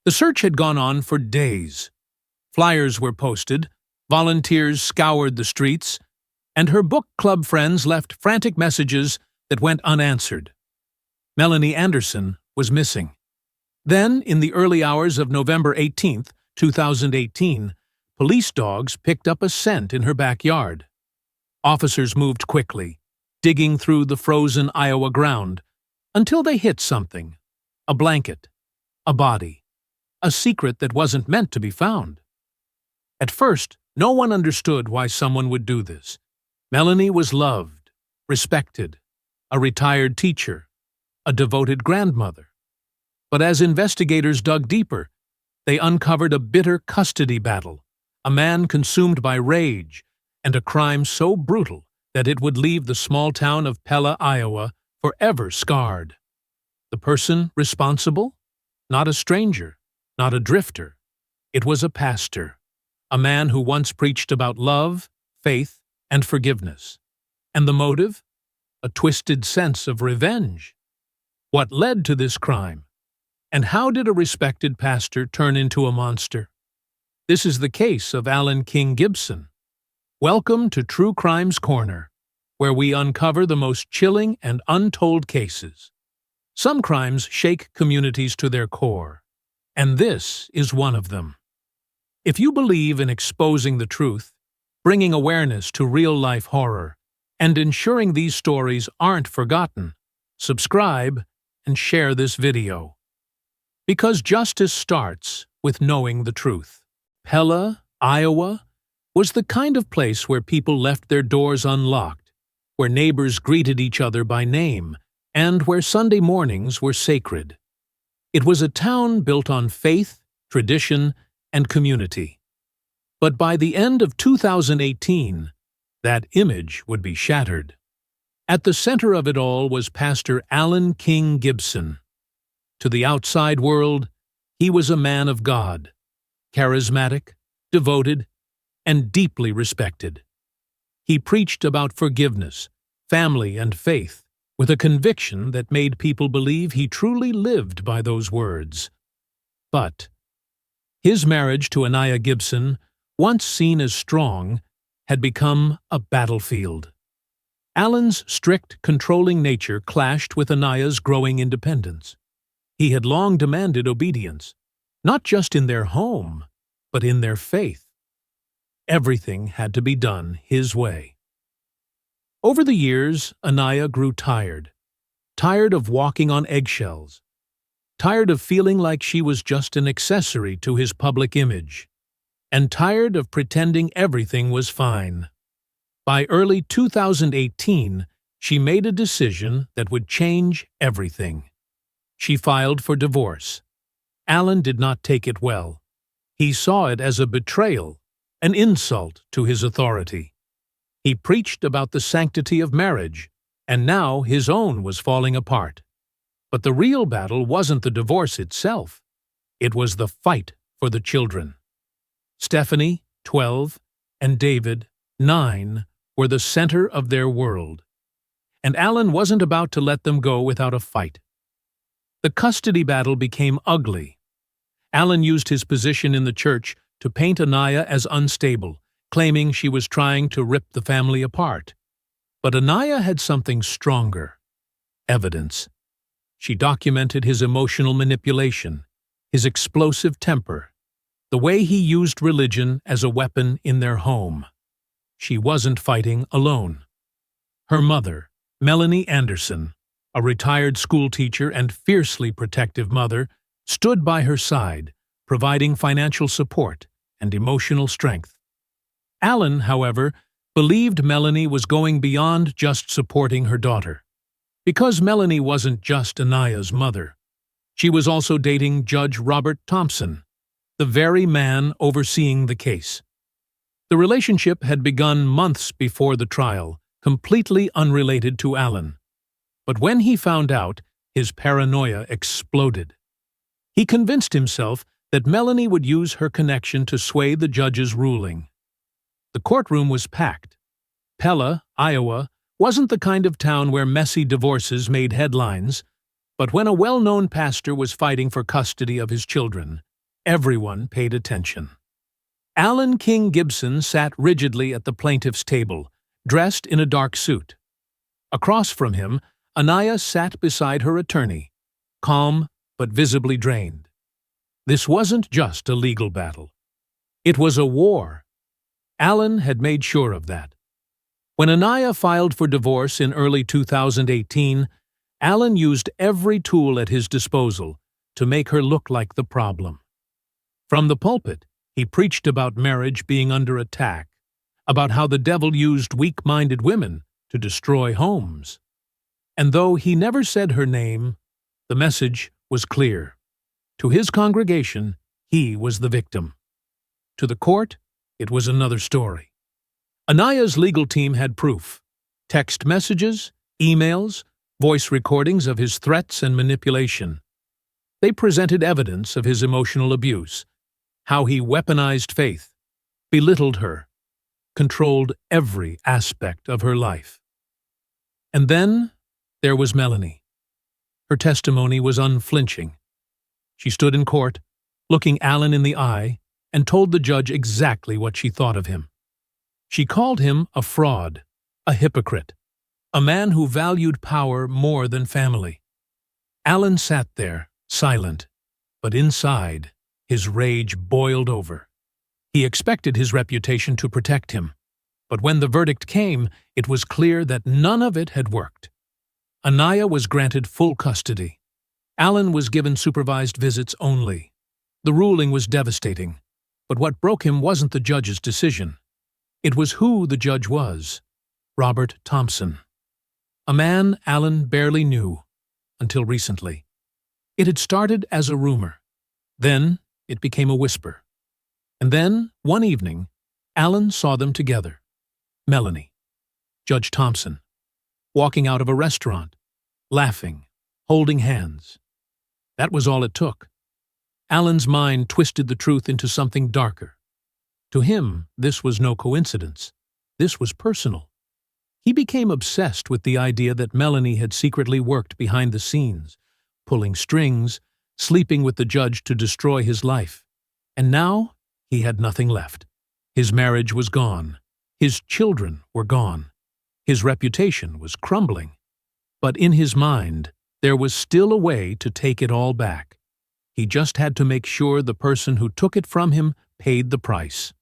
The search had gone on for days. Flyers were posted, volunteers scoured the streets, and her book club friends left frantic messages that went unanswered. Melanie Anderson was missing. Then, in the early hours of November 18, 2018, police dogs picked up a scent in her backyard. Officers moved quickly, digging through the frozen Iowa ground, until they hit something: a blanket, a body, a secret that wasn't meant to be found. At first, no one understood why someone would do this. Melanie was loved, respected, a retired teacher, a devoted grandmother. But as investigators dug deeper, they uncovered a bitter custody battle, a man consumed by rage, and a crime so brutal that it would leave the small town of Pella, Iowa, forever scarred. The person responsible? Not a stranger, not a drifter. It was a pastor, a man who once preached about love, faith, and forgiveness. And the motive? A twisted sense of revenge. What led to this crime? And how did a respected pastor turn into a monster? This is the case of Alan King Gibson. Welcome to True Crimes Corner, where we uncover the most chilling and untold cases. Some crimes shake communities to their core, and this is one of them. If you believe in exposing the truth, bringing awareness to real-life horror, and ensuring these stories aren't forgotten, subscribe and share this video. Because justice starts with knowing the truth. Pella, Iowa, was the kind of place where people left their doors unlocked, where neighbors greeted each other by name, and where Sunday mornings were sacred. It was a town built on faith, tradition, and community. But by the end of 2018, that image would be shattered. At the center of it all was Pastor Alan King Gibson. To the outside world, he was a man of God, charismatic, devoted, and deeply respected. He preached about forgiveness, family, and faith, with a conviction that made people believe he truly lived by those words. But his marriage to Anaya Gibson, once seen as strong, had become a battlefield. Alan's strict, controlling nature clashed with Anaya's growing independence. He had long demanded obedience, not just in their home, but in their faith. Everything had to be done his way. Over the years, Anaya grew tired of walking on eggshells, tired of feeling like she was just an accessory to his public image, and tired of pretending everything was fine. By early 2018, she made a decision that would change everything. She filed for divorce. Alan did not take it well. He saw it as a betrayal, an insult to his authority. He preached about the sanctity of marriage, and now his own was falling apart. But the real battle wasn't the divorce itself. It was the fight for the children. Stephanie, 12, and David, 9, were the center of their world. And Alan wasn't about to let them go without a fight. The custody battle became ugly. Alan used his position in the church to paint Anaya as unstable, claiming she was trying to rip the family apart. But Anaya had something stronger: evidence. She documented his emotional manipulation, his explosive temper, the way he used religion as a weapon in their home. She wasn't fighting alone. Her mother, Melanie Anderson, a retired schoolteacher and fiercely protective mother, stood by her side, providing financial support and emotional strength. Alan, however, believed Melanie was going beyond just supporting her daughter. Because Melanie wasn't just Anaya's mother, she was also dating Judge Robert Thompson, the very man overseeing the case. The relationship had begun months before the trial, completely unrelated to Alan. But when he found out, his paranoia exploded. He convinced himself that Melanie would use her connection to sway the judge's ruling. The courtroom was packed. Pella, Iowa, wasn't the kind of town where messy divorces made headlines, but when a well-known pastor was fighting for custody of his children, Everyone paid attention. Alan King Gibson sat rigidly at the plaintiff's table, dressed in a dark suit. Across from him, Anaya sat beside her attorney, calm but visibly drained. This wasn't just a legal battle. It was a war. Alan had made sure of that. When Anaya filed for divorce in early 2018, Alan used every tool at his disposal to make her look like the problem. From the pulpit, he preached about marriage being under attack, about how the devil used weak-minded women to destroy homes. And though he never said her name, the message was clear. To his congregation, he was the victim. To the court, it was another story. Anaya's legal team had proof: text messages, emails, voice recordings of his threats and manipulation. They presented evidence of his emotional abuse, how he weaponized faith, belittled her, controlled every aspect of her life. And then there was Melanie. Her testimony was unflinching. She stood in court, looking Alan in the eye, and told the judge exactly what she thought of him. She called him a fraud, a hypocrite, a man who valued power more than family. Alan sat there, silent, but inside, his rage boiled over. He expected his reputation to protect him, but when the verdict came, it was clear that none of it had worked. Anaya was granted full custody. Alan was given supervised visits only. The ruling was devastating, but what broke him wasn't the judge's decision. It was who the judge was: Robert Thompson. A man Alan barely knew, until recently. It had started as a rumor. Then it became a whisper. And then, one evening, Alan saw them together. Melanie, Judge Thompson, walking out of a restaurant, laughing, holding hands. That was all it took. Alan's mind twisted the truth into something darker. To him, this was no coincidence. This was personal. He became obsessed with the idea that Melanie had secretly worked behind the scenes, pulling strings, sleeping with the judge to destroy his life. And now he had nothing left. His marriage was gone. His children were gone. His reputation was crumbling. But in his mind, there was still a way to take it all back. He just had to make sure the person who took it from him paid the price.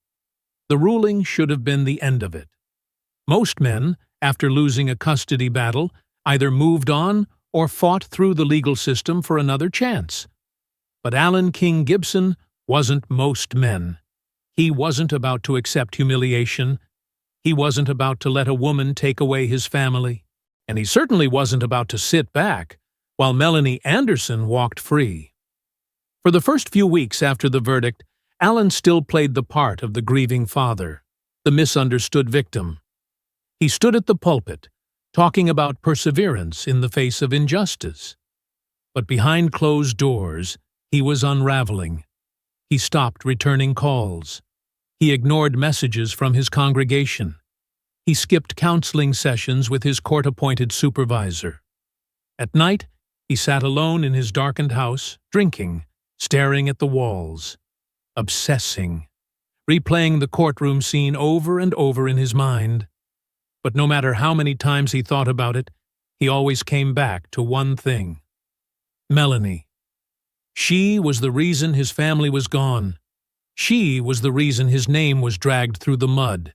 The ruling should have been the end of it. Most men, after losing a custody battle, either moved on or fought through the legal system for another chance. But Alan King Gibson wasn't most men. He wasn't about to accept humiliation. He wasn't about to let a woman take away his family. And he certainly wasn't about to sit back while Melanie Anderson walked free. For the first few weeks after the verdict, Alan still played the part of the grieving father, the misunderstood victim. He stood at the pulpit, talking about perseverance in the face of injustice. But behind closed doors, he was unraveling. He stopped returning calls. He ignored messages from his congregation. He skipped counseling sessions with his court-appointed supervisor. At night, he sat alone in his darkened house, drinking, staring at the walls, obsessing, replaying the courtroom scene over and over in his mind. But no matter how many times he thought about it, he always came back to one thing: Melanie. She was the reason his family was gone. She was the reason his name was dragged through the mud.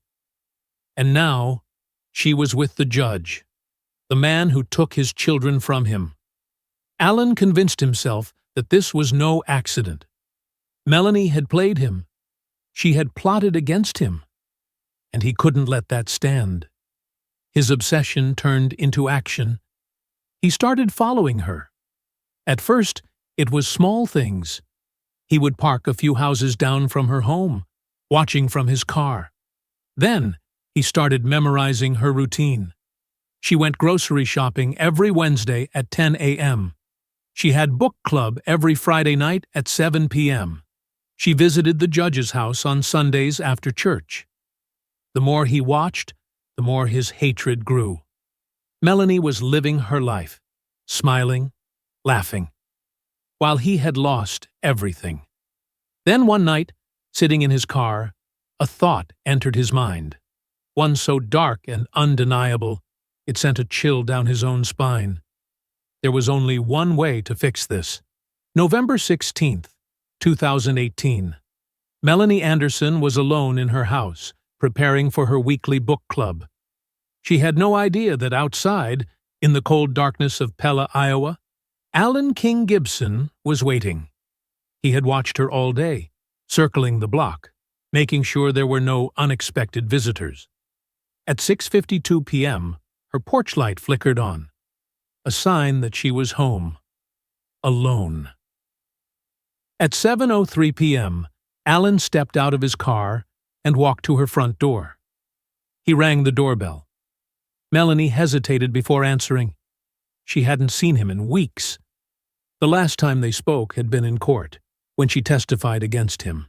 And now, she was with the judge, the man who took his children from him. Alan convinced himself that this was no accident. Melanie had played him. She had plotted against him. And he couldn't let that stand. His obsession turned into action. He started following her. At first, it was small things. He would park a few houses down from her home, watching from his car. Then, he started memorizing her routine. She went grocery shopping every Wednesday at 10 a.m. She had book club every Friday night at 7 p.m. She visited the judge's house on Sundays after church. The more he watched, the more his hatred grew. Melanie was living her life, smiling, laughing, while he had lost everything. Then one night, sitting in his car, a thought entered his mind, one so dark and undeniable it sent a chill down his own spine. There was only one way to fix this. November 16th, 2018. Melanie Anderson was alone in her house, preparing for her weekly book club. She had no idea that outside, in the cold darkness of Pella, Iowa, Alan King Gibson was waiting. He had watched her all day, circling the block, making sure there were no unexpected visitors. At 6:52 p.m., her porch light flickered on, a sign that she was home, alone. At 7:03 p.m., Alan stepped out of his car and walked to her front door. He rang the doorbell. Melanie hesitated before answering. She hadn't seen him in weeks. The last time they spoke had been in court, when she testified against him.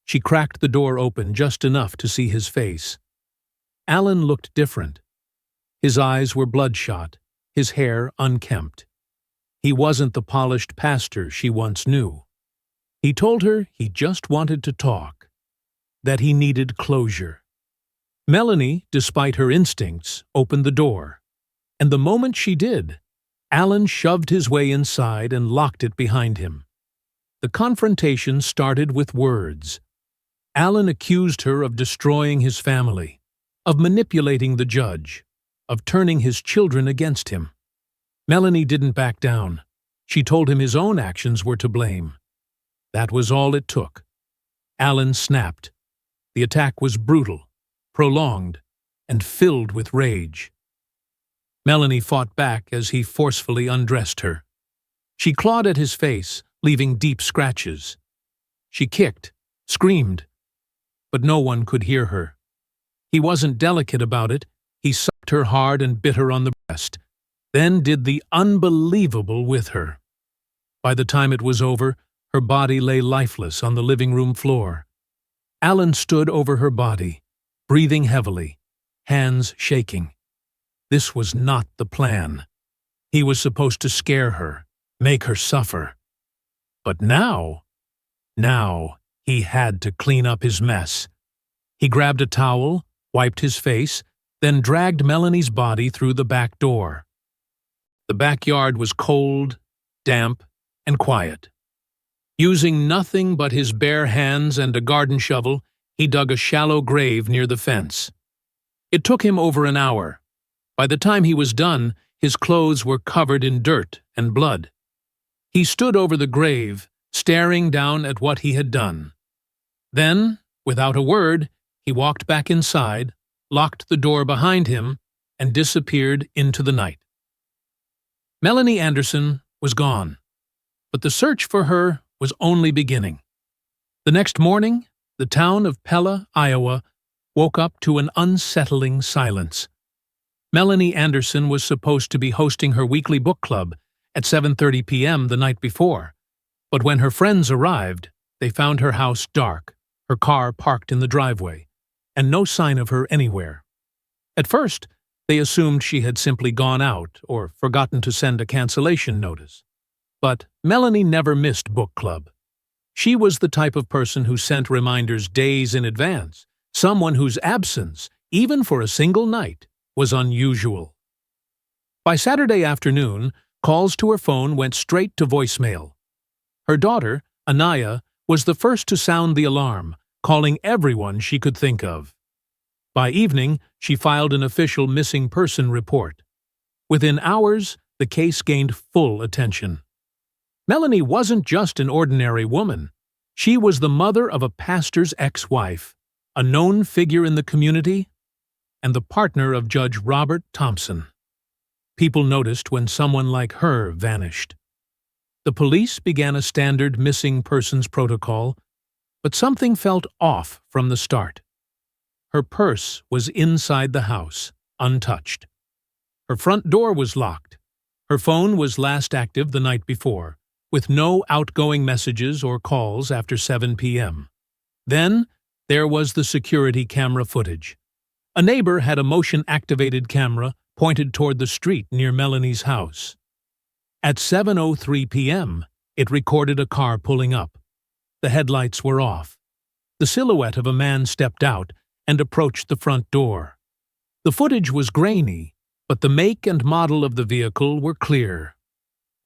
She cracked the door open just enough to see his face. Alan looked different. His eyes were bloodshot, his hair unkempt. He wasn't the polished pastor she once knew. He told her he just wanted to talk, that he needed closure. Melanie, despite her instincts, opened the door, and the moment she did, Alan shoved his way inside and locked it behind him. The confrontation started with words. Alan accused her of destroying his family, of manipulating the judge, of turning his children against him. Melanie didn't back down. She told him his own actions were to blame. That was all it took. Alan snapped. The attack was brutal, prolonged, and filled with rage. Melanie fought back as he forcefully undressed her. She clawed at his face, leaving deep scratches. She kicked, screamed, but no one could hear her. He wasn't delicate about it. He sucked her hard and bit her on the breast, then did the unbelievable with her. By the time it was over, her body lay lifeless on the living room floor. Alan stood over her body, breathing heavily, hands shaking. This was not the plan. He was supposed to scare her, make her suffer. But now he had to clean up his mess. He grabbed a towel, wiped his face, then dragged Melanie's body through the back door. The backyard was cold, damp, and quiet. Using nothing but his bare hands and a garden shovel, he dug a shallow grave near the fence. It took him over an hour. By the time he was done, his clothes were covered in dirt and blood. He stood over the grave, staring down at what he had done. Then, without a word, he walked back inside, locked the door behind him, and disappeared into the night. Melanie Anderson was gone, but the search for her was only beginning. The next morning, the town of Pella, Iowa, woke up to an unsettling silence. Melanie Anderson was supposed to be hosting her weekly book club at 7:30 p.m. the night before, but when her friends arrived, they found her house dark, her car parked in the driveway, and no sign of her anywhere. At first, they assumed she had simply gone out or forgotten to send a cancellation notice. But Melanie never missed book club. She was the type of person who sent reminders days in advance, someone whose absence, even for a single night, was unusual. By Saturday afternoon, calls to her phone went straight to voicemail. Her daughter, Anaya, was the first to sound the alarm, calling everyone she could think of. By evening, she filed an official missing person report. Within hours, the case gained full attention. Melanie wasn't just an ordinary woman. She was the mother of a pastor's ex-wife, a known figure in the community, and the partner of Judge Robert Thompson. People noticed when someone like her vanished. The police began a standard missing persons protocol, but something felt off from the start. Her purse was inside the house, untouched. Her front door was locked. Her phone was last active the night before, with no outgoing messages or calls after 7 p.m. Then, there was the security camera footage. A neighbor had a motion-activated camera pointed toward the street near Melanie's house. At 7:03 p.m., it recorded a car pulling up. the headlights were off. The silhouette of a man stepped out and approached the front door. The footage was grainy, but the make and model of the vehicle were clear.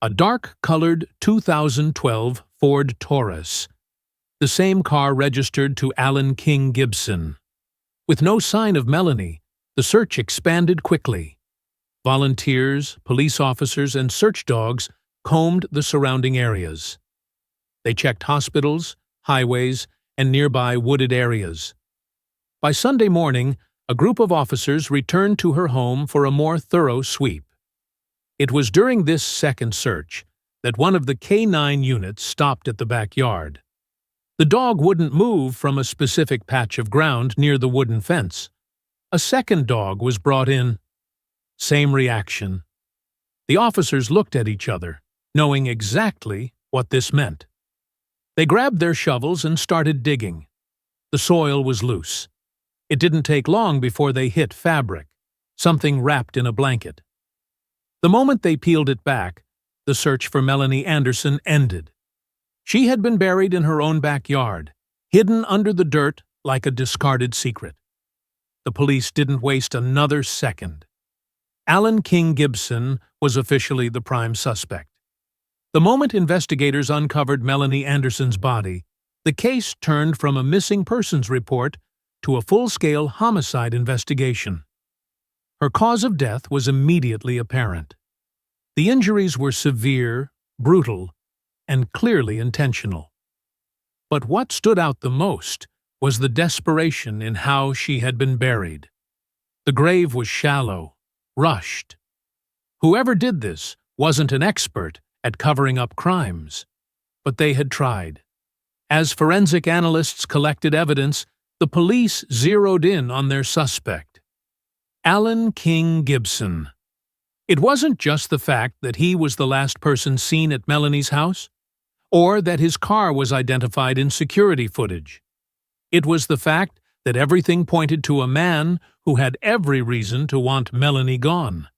A dark-colored 2012 Ford Taurus, the same car registered to Alan King Gibson. With no sign of Melanie, the search expanded quickly. Volunteers, police officers, and search dogs combed the surrounding areas. They checked hospitals, highways, and nearby wooded areas. By Sunday morning, a group of officers returned to her home for a more thorough sweep. It was during this second search that one of the K9 units stopped at the backyard. The dog wouldn't move from a specific patch of ground near the wooden fence. A second dog was brought in. Same reaction. The officers looked at each other, knowing exactly what this meant. They grabbed their shovels and started digging. The soil was loose. It didn't take long before they hit fabric, something wrapped in a blanket. The moment they peeled it back, the search for Melanie Anderson ended. She had been buried in her own backyard, hidden under the dirt like a discarded secret. The police didn't waste another second. Alan King Gibson was officially the prime suspect. The moment investigators uncovered Melanie Anderson's body, the case turned from a missing persons report to a full-scale homicide investigation. Her cause of death was immediately apparent. The injuries were severe, brutal, and clearly intentional. But what stood out the most was the desperation in how she had been buried. The grave was shallow, rushed. Whoever did this wasn't an expert at covering up crimes, but they had tried. As forensic analysts collected evidence, the police zeroed in on their suspect, Alan King Gibson. It wasn't just the fact that he was the last person seen at Melanie's house, or that his car was identified in security footage. It was the fact that everything pointed to a man who had every reason to want Melanie gone.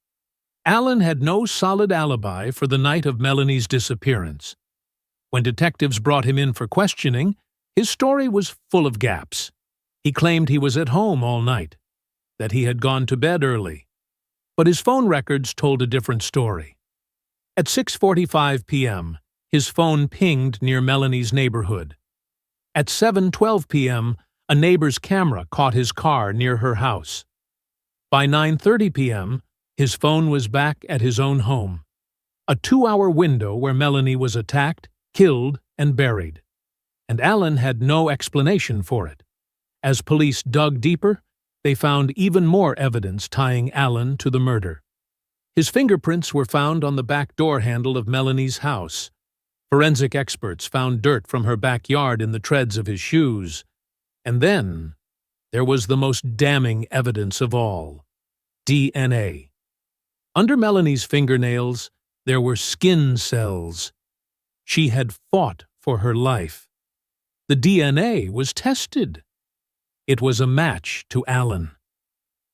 Alan had no solid alibi for the night of Melanie's disappearance. When detectives brought him in for questioning, his story was full of gaps. He claimed he was at home all night, that he had gone to bed early. But his phone records told a different story. At 6:45 p.m., his phone pinged near Melanie's neighborhood. At 7:12 p.m., a neighbor's camera caught his car near her house. By 9:30 p.m., his phone was back at his own home, a 2-hour window where Melanie was attacked, killed, and buried. And Alan had no explanation for it. As police dug deeper, they found even more evidence tying Alan to the murder. His fingerprints were found on the back door handle of Melanie's house. Forensic experts found dirt from her backyard in the treads of his shoes. And then, there was the most damning evidence of all: DNA. Under Melanie's fingernails, there were skin cells. She had fought for her life. The DNA was tested. It was a match to Alan.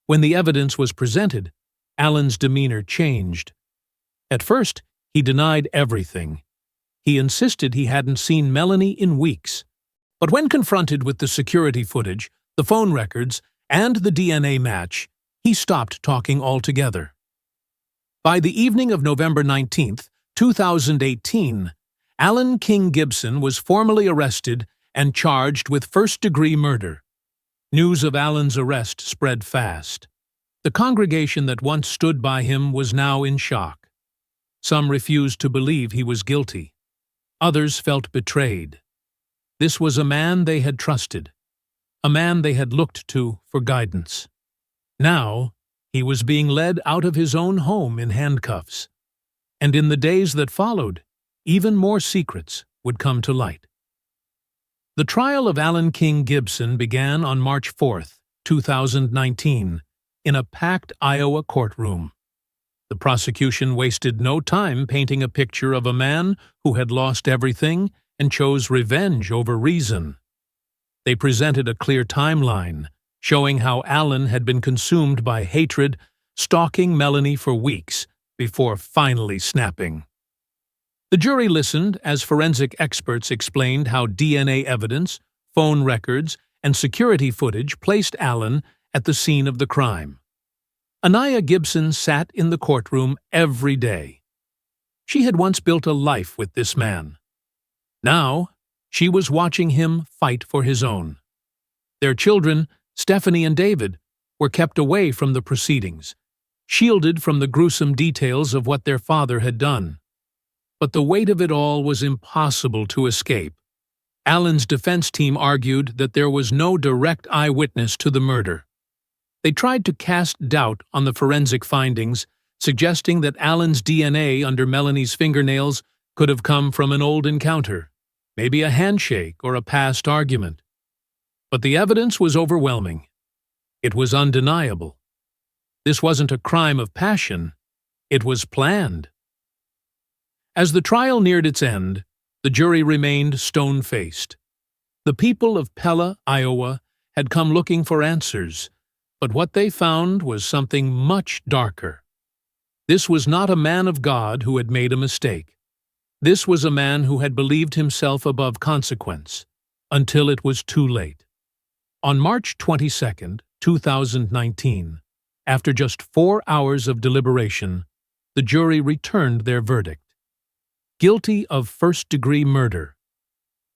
When the evidence was presented, Alan's demeanor changed. At first, he denied everything. He insisted he hadn't seen Melanie in weeks. But when confronted with the security footage, the phone records, and the DNA match, he stopped talking altogether. By the evening of November 19, 2018, Alan King Gibson was formally arrested and charged with first-degree murder. News of Alan's arrest spread fast. The congregation that once stood by him was now in shock. Some refused to believe he was guilty. Others felt betrayed. This was a man they had trusted, a man they had looked to for guidance. Now, he was being led out of his own home in handcuffs. And in the days that followed, even more secrets would come to light. The trial of Alan King Gibson began on March 4, 2019, in a packed Iowa courtroom. The prosecution wasted no time painting a picture of a man who had lost everything and chose revenge over reason. They presented a clear timeline, showing how Alan had been consumed by hatred, stalking Melanie for weeks before finally snapping. The jury listened as forensic experts explained how DNA evidence, phone records, and security footage placed Allen at the scene of the crime. Anaya Gibson sat in the courtroom every day. She had once built a life with this man. Now, she was watching him fight for his own. Their children, Stephanie and David, were kept away from the proceedings, shielded from the gruesome details of what their father had done. But the weight of it all was impossible to escape. Allen's defense team argued that there was no direct eyewitness to the murder. They tried to cast doubt on the forensic findings, suggesting that Allen's DNA under Melanie's fingernails could have come from an old encounter, maybe a handshake or a past argument. But the evidence was overwhelming. It was undeniable. This wasn't a crime of passion. It was planned. As the trial neared its end, the jury remained stone-faced. The people of Pella, Iowa, had come looking for answers, but what they found was something much darker. This was not a man of God who had made a mistake. This was a man who had believed himself above consequence, until it was too late. On March 22, 2019, after just 4 hours of deliberation, the jury returned their verdict. Guilty of first-degree murder.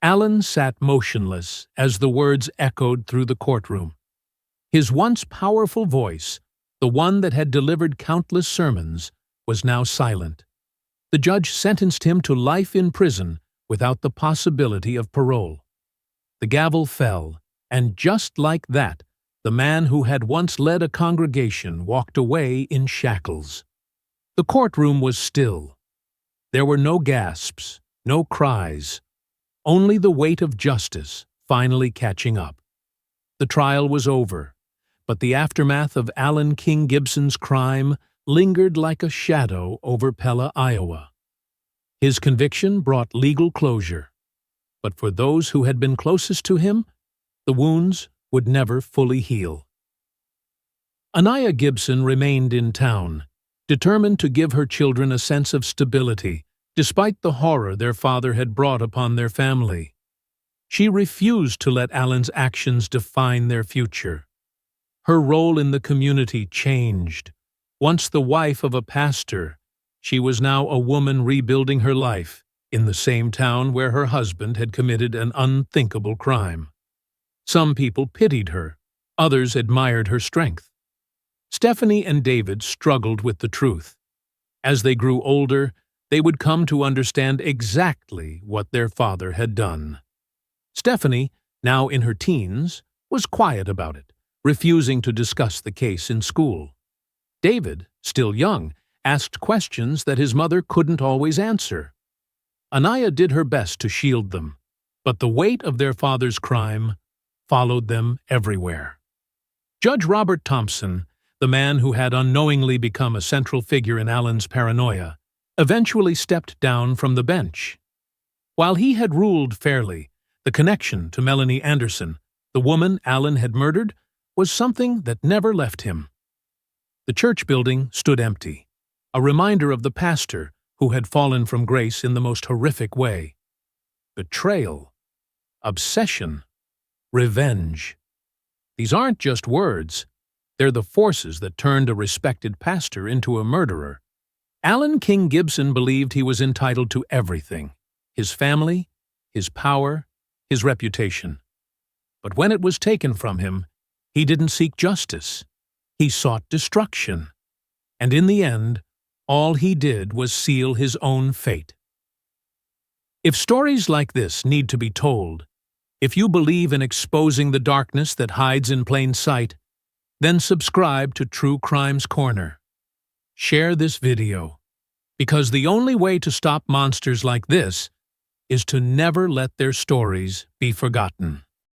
Allen sat motionless as the words echoed through the courtroom. His once powerful voice, the one that had delivered countless sermons, was now silent. The judge sentenced him to life in prison without the possibility of parole. The gavel fell, and just like that, the man who had once led a congregation walked away in shackles. The courtroom was still. There were no gasps, no cries, only the weight of justice finally catching up. The trial was over, but the aftermath of Allen King Gibson's crime lingered like a shadow over Pella, Iowa. His conviction brought legal closure, but for those who had been closest to him, the wounds would never fully heal. Anaya Gibson remained in town, determined to give her children a sense of stability, despite the horror their father had brought upon their family. She refused to let Allen's actions define their future. Her role in the community changed. Once the wife of a pastor, she was now a woman rebuilding her life in the same town where her husband had committed an unthinkable crime. Some people pitied her, others admired her strength. Stephanie and David struggled with the truth. As they grew older, they would come to understand exactly what their father had done. Stephanie, now in her teens, was quiet about it, refusing to discuss the case in school. David, still young, asked questions that his mother couldn't always answer. Anaya did her best to shield them, but the weight of their father's crime followed them everywhere. Judge Robert Thompson, the man who had unknowingly become a central figure in Allen's paranoia, eventually stepped down from the bench. While he had ruled fairly, the connection to Melanie Anderson, the woman Allen had murdered, was something that never left him. The church building stood empty, a reminder of the pastor who had fallen from grace in the most horrific way. Betrayal, obsession, revenge. These aren't just words. They're the forces that turned a respected pastor into a murderer. Allen King Gibson believed he was entitled to everything: his family, his power, his reputation. But when it was taken from him, he didn't seek justice. He sought destruction. And in the end, all he did was seal his own fate. If stories like this need to be told, if you believe in exposing the darkness that hides in plain sight, then subscribe to True Crimes Corner. Share this video, because the only way to stop monsters like this is to never let their stories be forgotten.